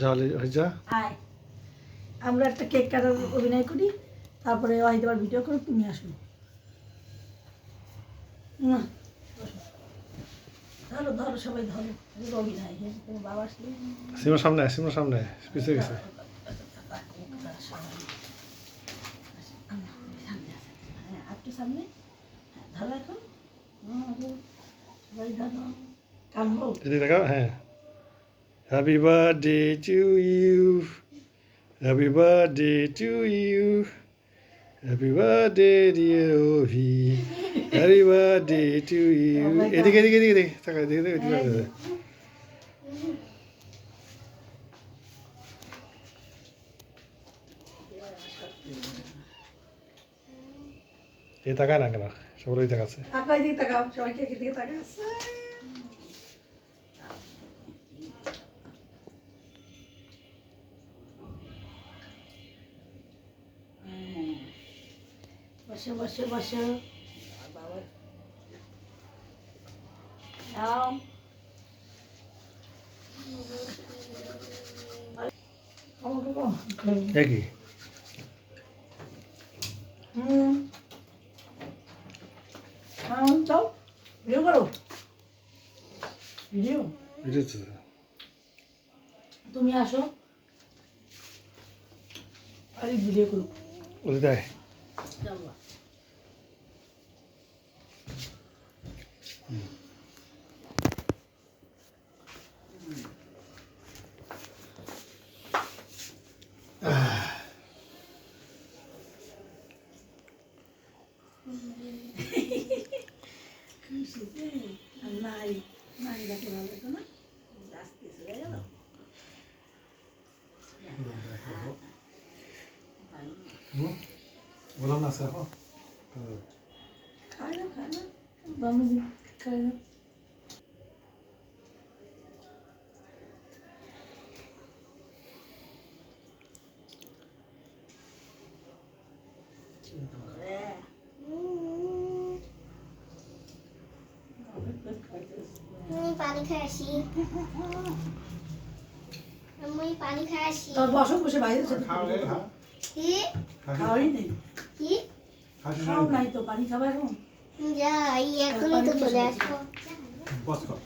জালি হইজা আয় আমরা একটা কেক কাটার অভিনয় করি, তারপরে হয়তো আবার ভিডিও করে তুমি আসো। ধরো ধরো সবাই ধরো, অভিনয় তোমার বাবা আসলে সিমার সামনে পিছিয়ে গেছে। একটু সামনে ধরো এখন, সবাই ধরো কানবো। এদিকে দেখাও, হ্যাঁ। Happy birthday to you, happy birthday to you, happy birthday dear Abhi, happy birthday to you. এদিকে এদিকে এদিকে এদিকে তাকা, এদিকে এদিকে এদিকে। এই তাকায় না কেন, সবাই দেখাচ্ছে। তাকাও, এদিকে তাকাও, সবাই কেকের দিকে তাকাচ্ছে। বসো বসো বসো, বাবা নাও। একই যাও ভিডিও করো, ভিডিও তুমি আসো, আরে ভিডিও করো। দেয় নারী নারী দেখে ভালো লাগতো না, আস্তে চলে গেল। বললাম না স্যার, খায় না বামু খায় না। পানি খাই আসি, আমি পানি খাই আসি। তোর বসো বসে বাইরে কি খাওয়াই নেই, কি খাও নাই তো পানি খাবার এখন। যাই এখনই তো চলে আসবো।